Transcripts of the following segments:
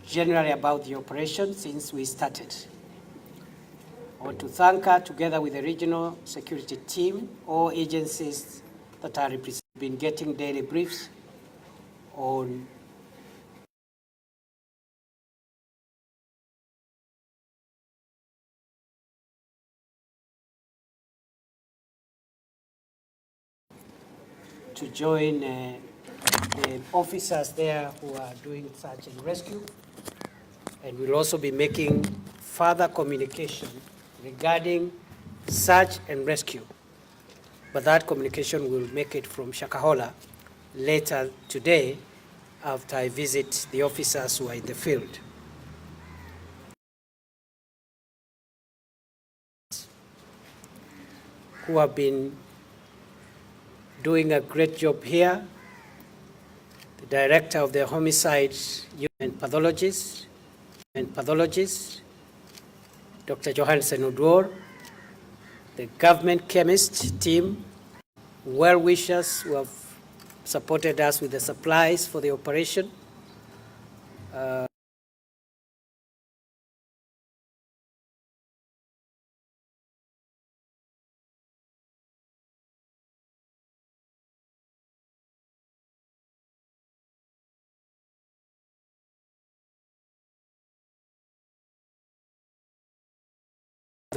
generally about the operation since we started. I want to thank her, together with the regional security team, all agencies that are represented, been getting daily briefs on to join the officers there who are doing search and rescue, and we'll also be making further communication regarding search and rescue. But that communication will make it from Shakahola later today after I visit the officers who are in the field. Who have been doing a great job here. The director of the homicide and pathologist, Dr. Johansen Udwor, the government chemist team, well-wishers who have supported us with the supplies for the operation.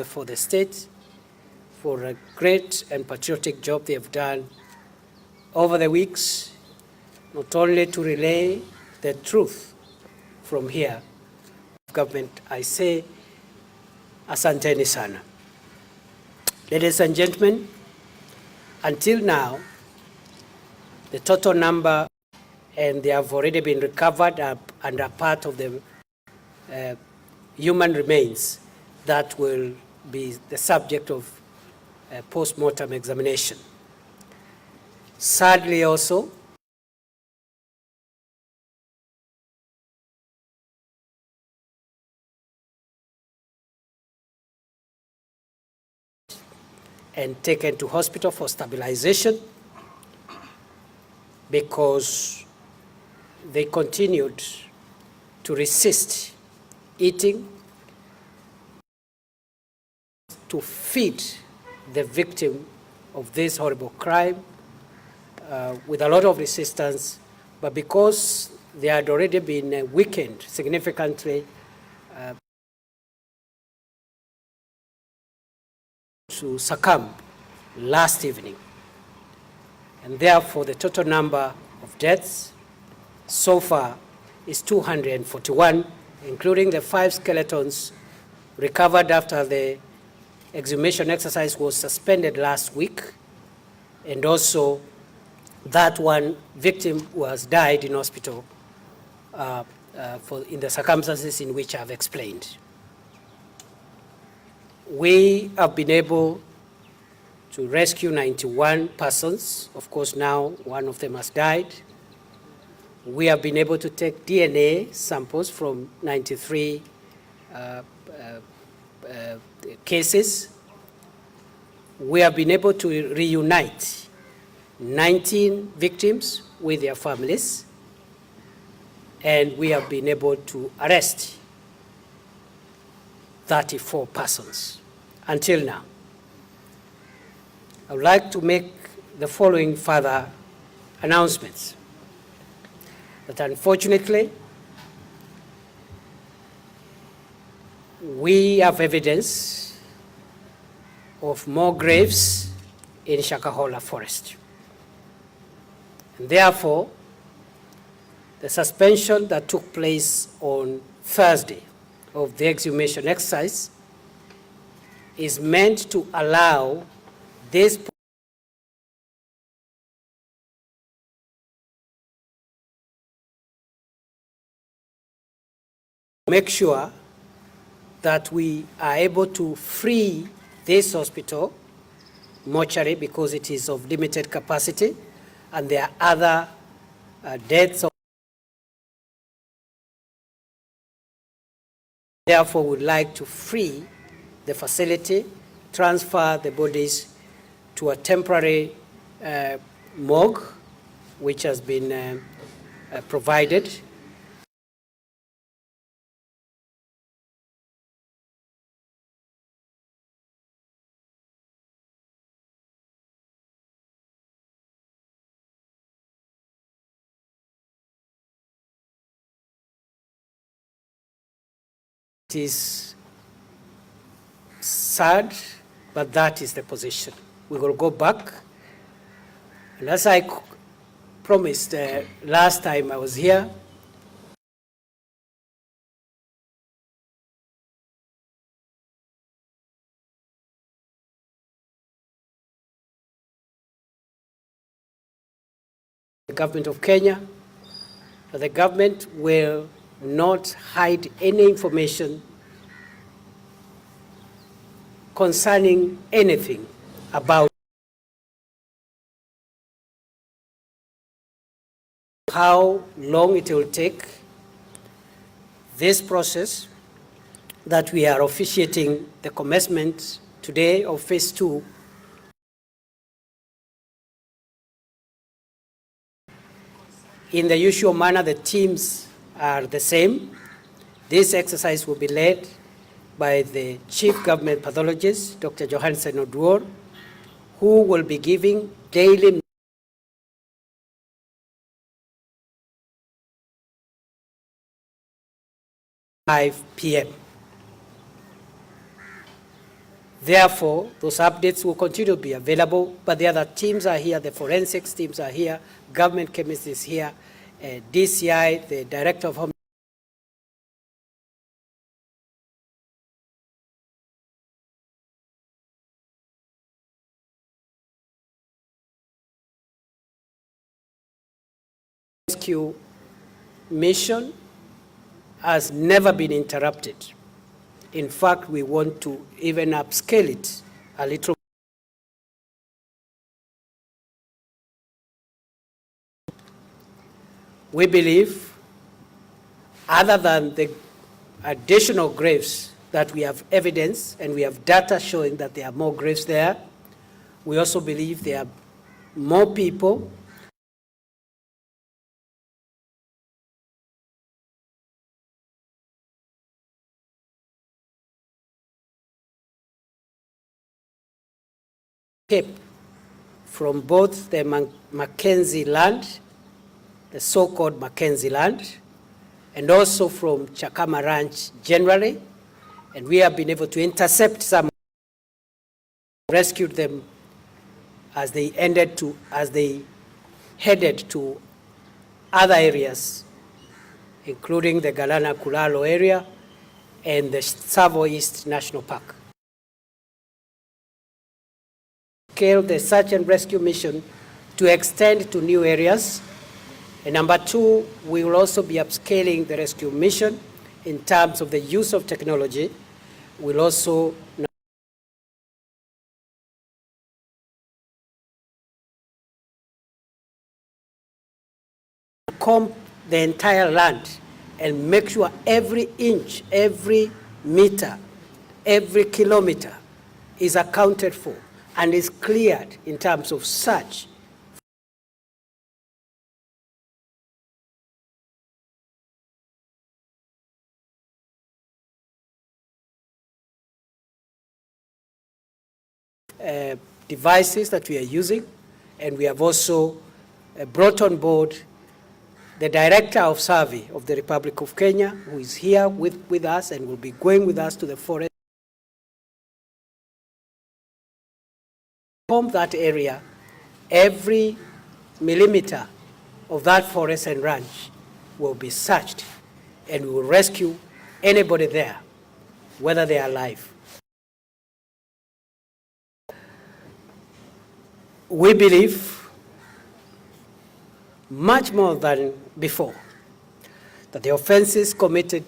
For the state, for a great and patriotic job they have done over the weeks, not only to relay the truth from here, government, I say, asanteni sana. Ladies and gentlemen, until now, the total number, and they have already been recovered and are part of the human remains that will be the subject of post-mortem examination. Sadly also, and taken to hospital for stabilization because they continued to resist eating, to feed the victim of this horrible crime with a lot of resistance, but because they had already been weakened significantly to succumb last evening. And therefore, the total number of deaths so far is 241, including the 5 skeletons recovered after the exhumation exercise was suspended last week, and also that one victim who has died in hospital in the circumstances in which I've explained. We have been able to rescue 91 persons. Of course, now one of them has died. We have been able to take DNA samples from 93 cases. We have been able to reunite 19 victims with their families, and we have been able to arrest 34 persons until now. I would like to make the following further announcements. That unfortunately, we have evidence of more graves in Shakahola forest. And therefore, the suspension that took place on Thursday of the exhumation exercise is meant to allow this make sure that we are able to free this hospital mortuary because it is of limited capacity, and there are other deaths. Therefore, we would like to free the facility, transfer the bodies to a temporary morgue, which has been provided. It is sad, but that is the position. We will go back. And as I promised last time I was here, the government of Kenya, that the government will not hide any information concerning anything about how long it will take this process that we are officiating the commencement today of phase 2. In the usual manner, the teams are the same. This exercise will be led by the Chief Government Pathologist, Dr. Johansen Oduor, who will be giving daily 5 p.m. Therefore, those updates will continue to be available, but the other teams are here, the forensics teams are here, government chemist is here, DCI, the Director of Home Rescue mission has never been interrupted. In fact, we want to even upscale it a little. We believe, other than the additional graves that we have evidence and we have data showing that there are more graves there, we also believe there are more people escaped from both the Mackenzie land, the so-called Mackenzie land, and also from Chakama Ranch generally, and we have been able to intercept some, rescued them as they headed to other areas, including the Galana Kulalo area and the Tsavo East National Park. Scale the search and rescue mission to extend to new areas. And number 2, we will also be upscaling the rescue mission in terms of the use of technology. We'll also comb the entire land and make sure every inch, every meter, every kilometer is accounted for and is cleared in terms of search. Devices that we are using, and we have also brought on board the Director of Survey of the Republic of Kenya, who is here with us and will be going with us to the forest. From that area, every millimeter of that forest and ranch will be searched, and we will rescue anybody there, whether they are alive. We believe, much more than before, that the offenses committed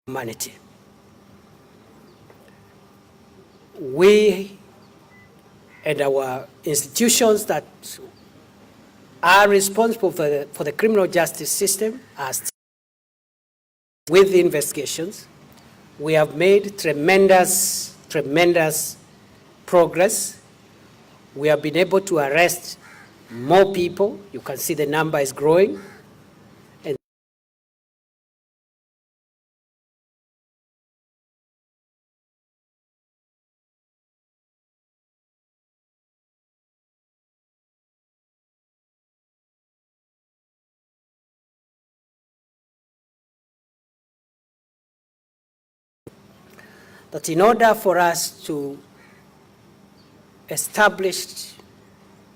humanity. We and our institutions that are responsible for the criminal justice system as with the investigations, we have made tremendous progress. We have been able to arrest more people. You can see the number is growing. that in order for us to establish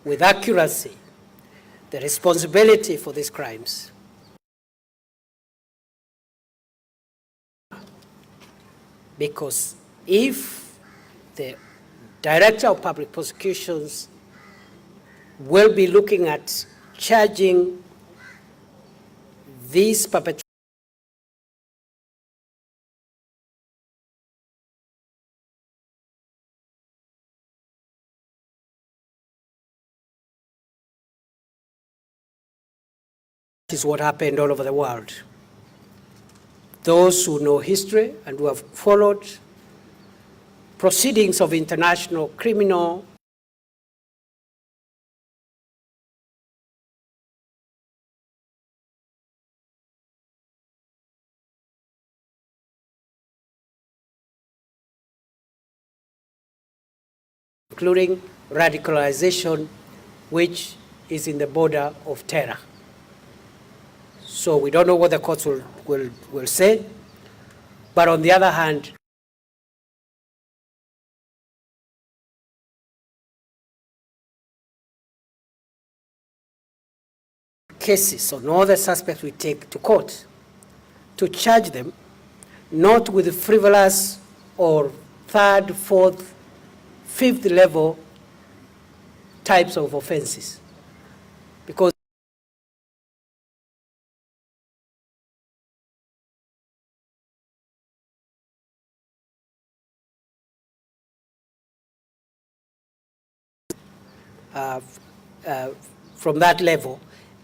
with accuracy the responsibility for these crimes, because if the Director of Public Prosecutions will be looking at charging these perpetrators is what happened all over the world. Those who know history and who have followed proceedings of international criminal including radicalization, which is in the border of terror. So we don't know what the courts will say, but on the other hand, cases on all the suspects we take to court to charge them not with frivolous or third, fourth, fifth level types of offenses, because from that level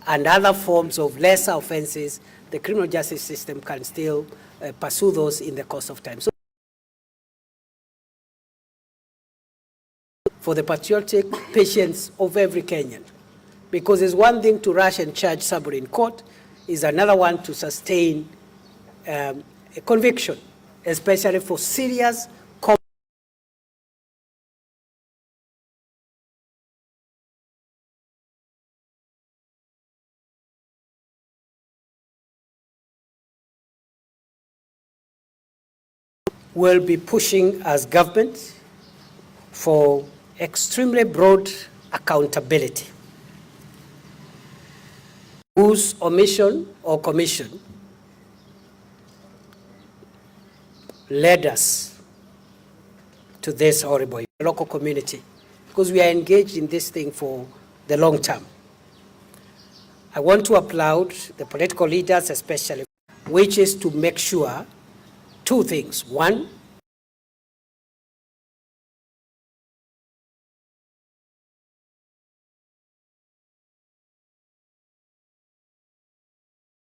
and other forms of lesser offenses, the criminal justice system can still pursue those in the course of time. So for the patriotic patience of every Kenyan, because it's one thing to rush and charge somebody in court, is another one to sustain a conviction, especially for serious will be pushing as government for extremely broad accountability. Whose omission or commission led us to this horrible local community, because we are engaged in this thing for the long term. I want to applaud the political leaders especially, which is to make sure two things. One,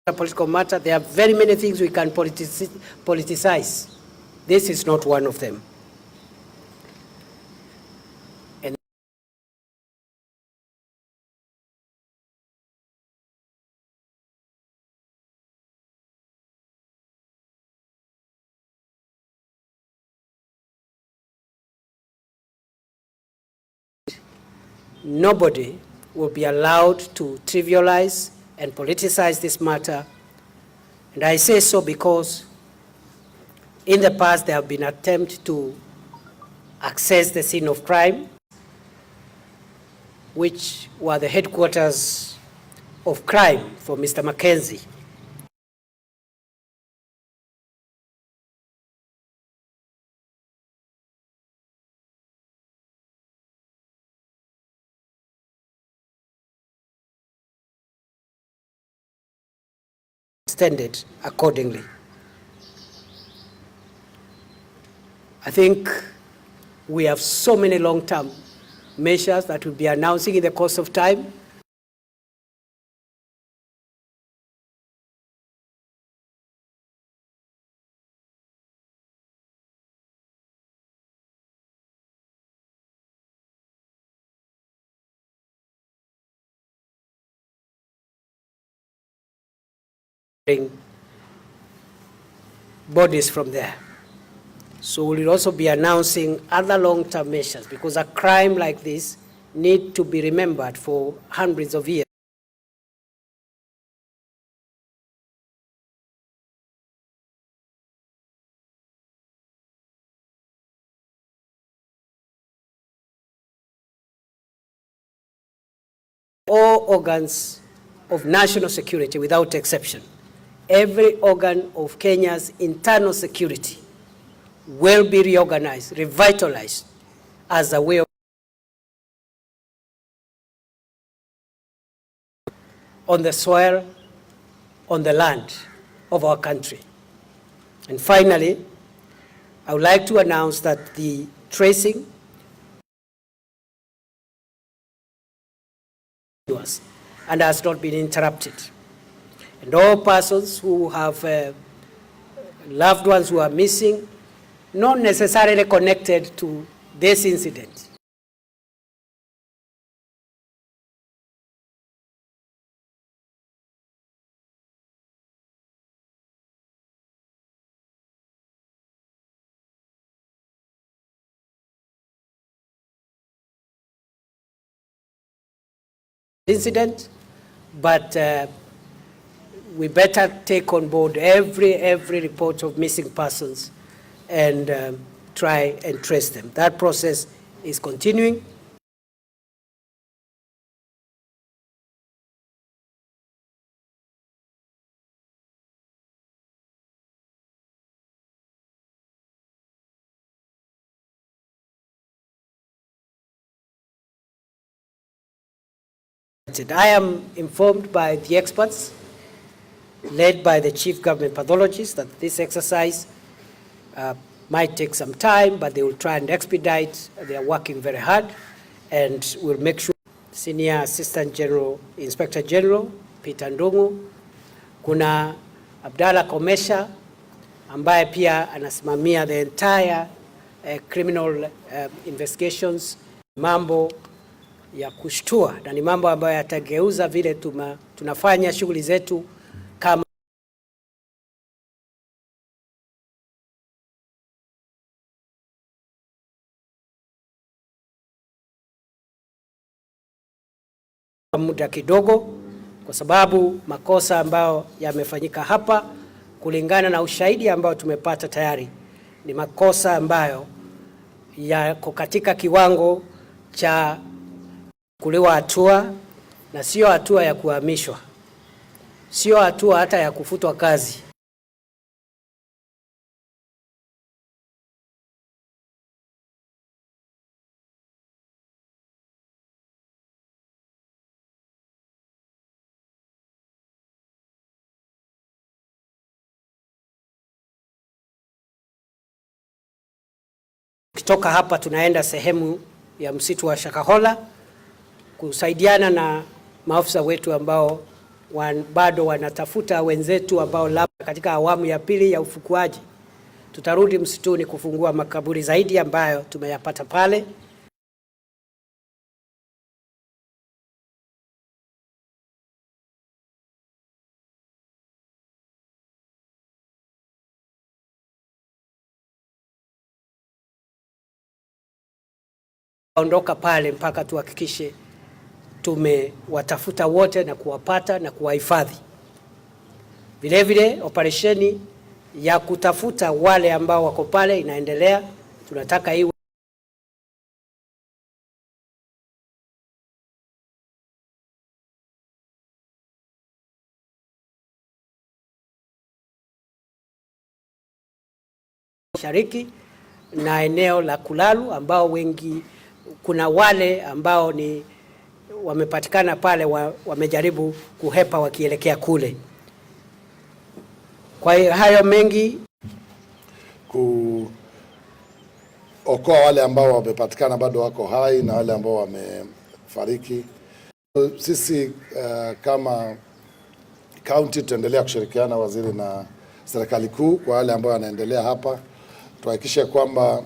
a political matter, there are very many things we can politicize. This is not one of them. And nobody will be allowed to trivialize and politicize this matter. And I say so because in the past there have been attempts to access the scene of crime, which were the headquarters of crime for Mr. Mackenzie. Extended accordingly. I think we have so many long-term measures that we'll be announcing in the course of time. Bodies from there. So we'll also be announcing other long-term measures, because a crime like this needs to be remembered for hundreds of years. all organs of national security without exception. Every organ of Kenya's internal security will be reorganized, revitalized as a way of on the soil, on the land of our country. And finally, I would like to announce that the tracing and has not been interrupted. And all persons who have loved ones who are missing, not necessarily connected to this incident, but we better take on board every report of missing persons and try and trace them. That process is continuing. I am informed by the experts led by the chief government pathologist that this exercise might take some time, but they will try and expedite. They are working very hard, and we'll make sure. Senior Assistant General, Inspector General Peter Ndungu, kuna Abdalla Komesha ambaye pia anasimamia the entire criminal investigations. Mambo ya kushtua na ni mambo ambayo yatageuza vile tunafanya shughuli zetu kama muda kidogo, kwa sababu makosa ambayo yamefanyika hapa kulingana na ushahidi ambao tumepata tayari ni makosa ambayo yako katika kiwango cha kuliwa hatua na sio hatua ya kuhamishwa, sio hatua hata ya kufutwa kazi. Kutoka hapa tunaenda sehemu ya msitu wa Shakahola kusaidiana na maafisa wetu ambao bado wanatafuta wenzetu ambao labda katika awamu ya pili ya ufukuaji tutarudi msituni kufungua makaburi zaidi ambayo tumeyapata pale. Ondoka pale mpaka tuhakikishe tumewatafuta wote na kuwapata na kuwahifadhi. Vile vile operesheni ya kutafuta wale ambao wako pale inaendelea. Tunataka iwe Mashariki na eneo la Kulalu ambao wengi, kuna wale ambao ni wamepatikana pale wamejaribu kuhepa wakielekea kule. Kwa hiyo hayo mengi kuokoa wale ambao wamepatikana bado wako hai na wale ambao wamefariki. Sisi kama county tutaendelea kushirikiana waziri na serikali kuu kwa wale ambao wanaendelea hapa, tuhakikishe kwamba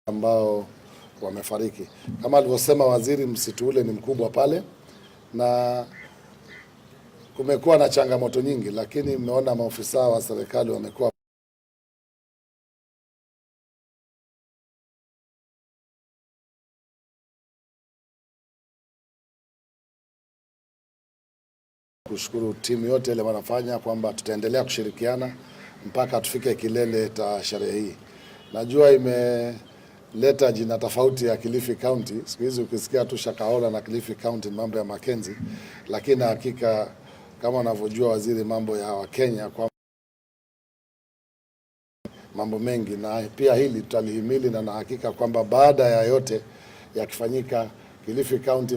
ambao wamefariki. Kama alivyosema waziri, msitu ule ni mkubwa pale na kumekuwa na changamoto nyingi, lakini mmeona maofisa wa serikali wamekuwa kushukuru timu yote ile wanafanya, kwamba tutaendelea kushirikiana mpaka tufike kilele cha sherehe hii. Najua imeleta jina tofauti ya Kilifi County. Siku hizi ukisikia tu Shakahola na Kilifi County mambo ya Mackenzie, lakini hakika kama unavyojua waziri mambo ya Wakenya kwa mambo mengi, na pia hili tutalihimili, na hakika kwamba baada ya yote yakifanyika Kilifi County